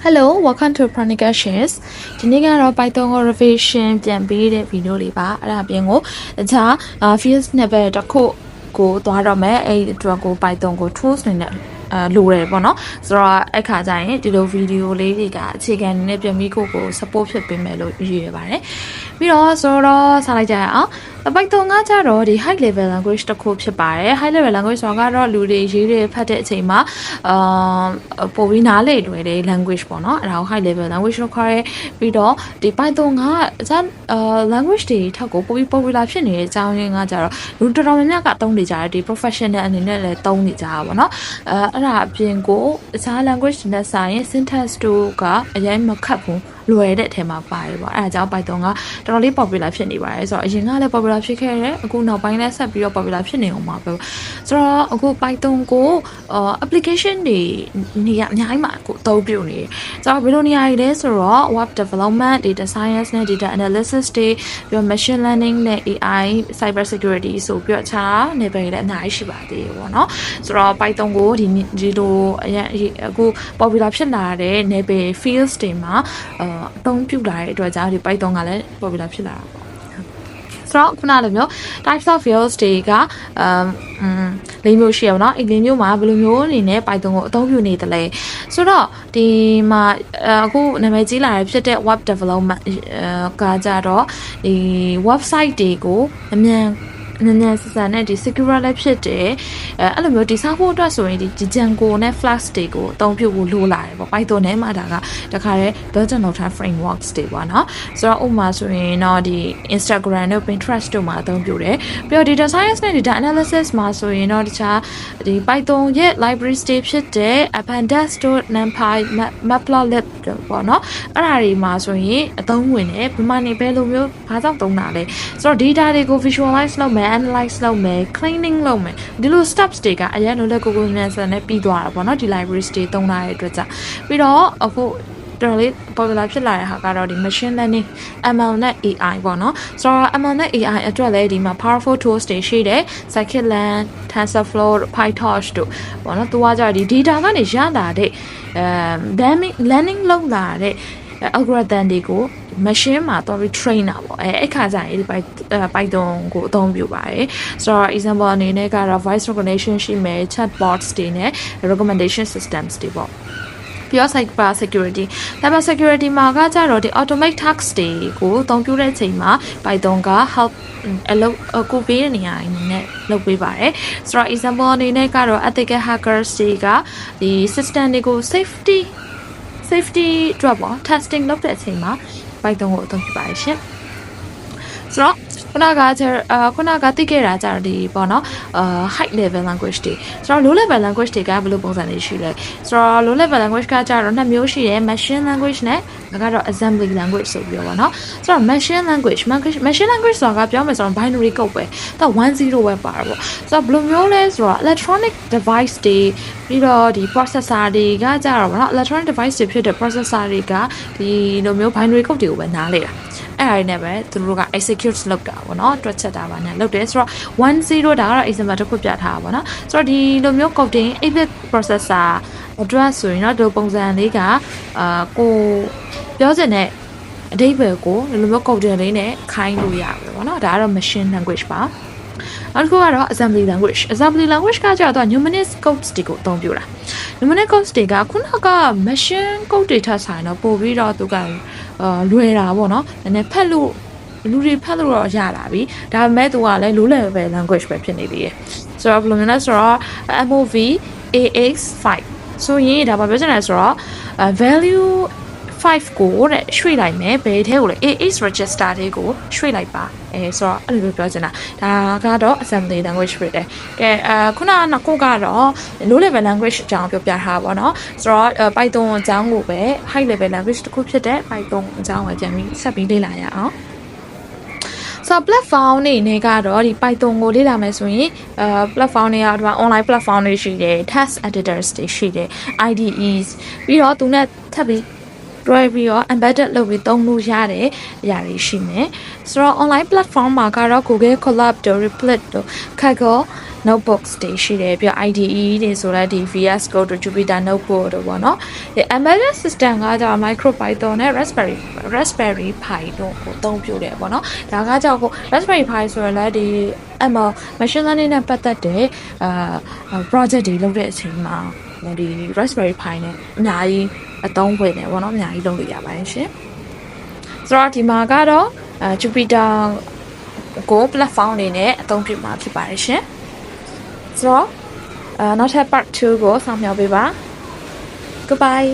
Hello, welcome to Pranica Shares. ဒီနေ့ကတော့ Python revision ပြန်ပေးတဲ့ video လေးပါအဲ့ဒါပြင်ကိုအခြား fields နဲ့ပဲတစ်ခုကိုသွားတော့မယ်အဲ့ဒီအတွက်ကို Python ကို tools နေနဲ့လိုတယ်ပေါ့နော်ဆိုတော့အဲ့ခါကျရင်ဒီလို video လေးတွေကအခြေခံနဲ့ပြန်ပြီးကို support ဖြစ်ပေးမယ်လို့ရည်ရွယ်ပါတယ်ပြီးတော့ဆိုတော့ဆက်လိုက်ကြရအောင်Python ကကြတော့ဒီ high level language တစ်ခုဖြစ်ပါတယ် high level language ဆိုတော့လူတွေရေးတွေဖတ်တဲ့အချိန်မှာပိုပြီးနားလေလွယ်တဲ့ language ပေါ့နော်အဲ့ဒါကို high level language လို့ခေါ်ရဲပြီးတော့ဒီ Python ကlanguage တွေထက်ကိုပိုပြီး popular ဖြစ်နေတဲ့အကြောင်းရင်းကကြတော့လူတော်တော်များများကသုံးနေကြတယ်ဒီ professional အနေနဲ့လည်းသုံးနေကြတာပေါ့နော်အဲ့ဒါအပြင်ကိုအခြား language တွေနဲ့ဆိုင်ရင် syntax တို့ကအရင်မခတ်ဘူးလွယ်တဲ့အထက်မှာပါတယ်ပေါ့အဲ့ဒါကြောင့် Python ကတော်တော်လေး popular ဖြစ်နေပါတယ်ဆိုတော့အရင်ကလည်း popular ဖြစ်ခဲ့တယ်အခုနောက်ပိုင်းလည်းဆက်ပြီးတော့ popular ဖြစ်နေအောင်ပါပဲဆိုတော့အခု Python ကိုapplication တွေနေရာအများကြီးမှာကိုအသုံးပြုနေတယ်ဆိုတော့ဘယ်လိုနေရာတွေလဲဆိုတော့ web development data science နဲ့ data analysis တွေပြီးတော့ machine learning နဲ့ AI cyber security ဆိုပြီးတော့အခြားနေရာတွေလည်းအများကြီးရှိပါသေးတယ်ပေါ့နော်ဆိုတော့ Python ကိုဒီလိုအခု popular ဖြစ်လာတဲ့နေရာ fields တွေမှာအသုံးပြုလာတဲ့အတွက်ကြောင့်ဒီ Python ကလည်း popular ဖြစ်လာတာပေါ့ဆိုတော့ခုနလိုမျိုး types of fields တွေကလေးမျိုးရှိရပါတော့အဲ့လေးမျိုးမှာဘယ်လိုမျိုးအနေနဲ့ Python ကိုအသုံးပြုနေတယ်လဲဆိုတော့ဒီမှာအခုနာမည်ကြီးလာတဲ့ဖြစ်တဲ့ web development ကကြတော့ဒီ website တွေကိုအမြန်စစနဲ့ဒီ secure လည်းဖြစ်တယ်အဲ့လိုမျိုးဒီစားဖို့အတွက်ဆိုရင်ဒီ Django နဲ့ Flask တွေကိုအသုံးပြုဖို့လိုလာတယ်ပေါ့ Python နဲ့မှဒါကတခါတည်း built-in frameworks တွေပေါ့နော်ဆိုတော့ဥပမာဆိုရင်တော့ဒီ Instagram တို့ Pinterest တို့မှာအသုံးပြုတယ်ပြီးတော့ data science နဲ့ data analysis မှာဆိုရင်တော့တခြားဒီ Python ရဲ့ library တွေဖြစ်တဲ့ Pandas တို့ NumPy Matplotlib တို့ပေါ့နော်အဲ့ဒါတွေမှာဆိုရင်အသုံးဝင်တယ်ဘယ်မှာနေဘယ်လိုမျိုးဘာကြောင့်သုံးတာလဲဆိုတော့ data တွေကို visualize လုပ်မယ်analyze လုပ်မယ် cleaning လုပ်မယ်ဒီလို steps တွေကအရင်လိုလက်ကိုကိုနဲ့ဆက်နဲ့ပြီးသွားတာပေါ့နော်ဒီ libraries တွေသုံးလာတဲ့အတွက်ကြောင့်ပြီးတော့အခုတော်လေး popular ဖြစ်လာတဲ့ဟာကတော့ဒီ machine learning ML နဲ့ AI ပေါ့နော်ဆိုတော့ ML နဲ့ AI အတွက်လည်းဒီမှာ powerful tools တွေရှိတယ် scikit-learn TensorFlow PyTorch တို့ပေါ့နော်သူကကြဒီ data ကနေရလာတဲ့learning လုပ်လာတဲ့ algorithm တွေကို machine မှာတော့ train တာပေါ့အဲ့ခါကျရင်ဒီ Python ကိုအသုံးပြုပါတယ်ဆိုတော့ example အနေနဲ့ကတော့ voice recognition ရှိမယ် chatbots တွေနဲ့ recommendation systems တွေပေါ့ပြီးတော့ cyber security မှာကကြတော့ဒီ automate tasks တွေကိုအသုံးပြုတဲ့အချိန်မှာ Python က help ကိုပေးတဲ့နေရာအနေနဲ့လုပ်ပေးပါတယ်ဆိုတော့ example အနေနဲ့ကတော့ ethical hackers တွေကဒီ system တွေကို safety အတွက်ပေါ့ testing လုပ်တဲ့အချိန်မှာ Python ကိုအသုံးပြုပါတယ်ရှင်ဆိုတော့ခုနကသိခဲ့တာကြတော့ဒီပေါ့နော်high level language တွေဆိုတော့ low level language တွေကဘယ်လိုပုံစံတွေရှိလဲဆိုတော့ low level language ကကြတော့နှစ်မျိုးရှိတယ် machine language နဲ့ကတော့ assembly language ဆိုပြီးတော့ပေါ့နော်ဆိုတော့ machine language ဆိုတာကပြောမယ်ဆိုတော့ binary code ပဲတော့10ပဲပါတာပေါ့ဆိုတော့ဘယ်လိုမျိုးလဲဆိုတော့ electronic device တွေပြီးတော့ဒီ processor တွေကကြတော့ပေါ့နော် electronic device တွေဖြစ်တဲ့ processor တွေကဒီလိုမျိုး binary code တွေကိုပဲနားလေတာအဲ့ဒါနဲ့ပဲသူတို့က execute လုပ်တာပေါ့နော်တွက်ချက်တာပါနဲ့လုပ်တယ်ဆိုတော့10ဒါကတော့ example တစ်ခုပြထားတာပေါ့နော်ဆိုတော့ဒီလိုမျိုး coding 8-bit processor address ဆိုရင်တော့ဒီပုံစံလေးကကိုပြောချင်တဲ့အဓိပ္ပာယ်ကိုဒီလိုမျိုး coding လေးနဲ့ခိုင်းလို့ရတယ်ပေါ့နော်ဒါကတော့ machine language ပါနောက်တစ်ခုကတော့ assembly language ကကြတော့ numeric codes တွေကိုအသုံးပြုတာ numeric codes တွေကခုနက machine code တွေထပ်ဆိုင်တော့ပို့ပြီးတော့သူကလွယ်တာပေါ့နော်နည်းနည်းဖတ်လို့လူတွေဖတ်လို့တော့ရတာပြီဒါပေမဲ့သူကလည်း low level language ပဲဖြစ်နေသေးတယ်ဆိုတော့ဘယ်လိုမျိုးလဲဆိုတော့ MOV AX5 ဆိုရင်ဒါဘာပြောချင်လဲဆိုတော့ value 5ကိုတဲ့ရွှေ့လိုက်မယ်ဘယ်ထဲကိုလဲ AX register တွေကိုရွှေ့လိုက်ပါဆိုတော့အဲ့လိုပြောချင်တာဒါကတော့ assembly language ဖြစ်တယ်ကဲခုနကတော့ low level language အကြောင်းပြောပြထားပါတော့ဆိုတော့ Python အကြောင်းကိုပဲ high level language တစ်ခုဖြစ်တဲ့ Python အကြောင်းကိုပြန်ပြီးဆက်ပြီးလေ့လာရအောင်ဆိုတော့ platform တွေနဲ့ကတော့ဒီ Python ကိုလေ့လာမယ်ဆိုရင်platform တွေကဒီမှာ online platform တွေရှိတယ် text editors တွေရှိတယ် IDEs ပြီးတော့သူနဲ့ထပ်ပြီး တွဲပြီးတော့ embedded လုပ်ပြီးသုံးလို့ရတဲ့အရာတွေရှိမယ်ဆိုတော့ online platform မှာကတော့ Google Colab တို့ Replit တို့ Kaggle notebooks တွေရှိတယ်ပြီးတော့ IDE တွေဆိုတော့ဒီ VS Code တို့ Jupyter notebook တို့ပေါ့နော်ဒီ embedded system ကကြောင့် MicroPython နဲ့ Raspberry Pi တို့ကိုသုံးပြတယ်ပေါ့နော်ဒါကကြောင့်ကို Raspberry Pi ဆိုရလဲဒီML machine learning နဲ့ပတ်သက်တဲ့project တွေလုပ်တဲ့အချိန်မှာဒီ Raspberry Pi နဲ့အများကြီးအသုံးဝင်တယ်ပေါ့နော်အများကြီးလုပ်လို့ရပါတယ်ရှင်ဆိုတော့ဒီမှာကတော့Jupyter ကို platform အနေနဲ့အသုံးပြုမှာဖြစ်ပါတယ်ရှင်ဆိုတော့နောက်ထပ် part 2ကိုဆောင်မြောက်ပေးပါ Goodbye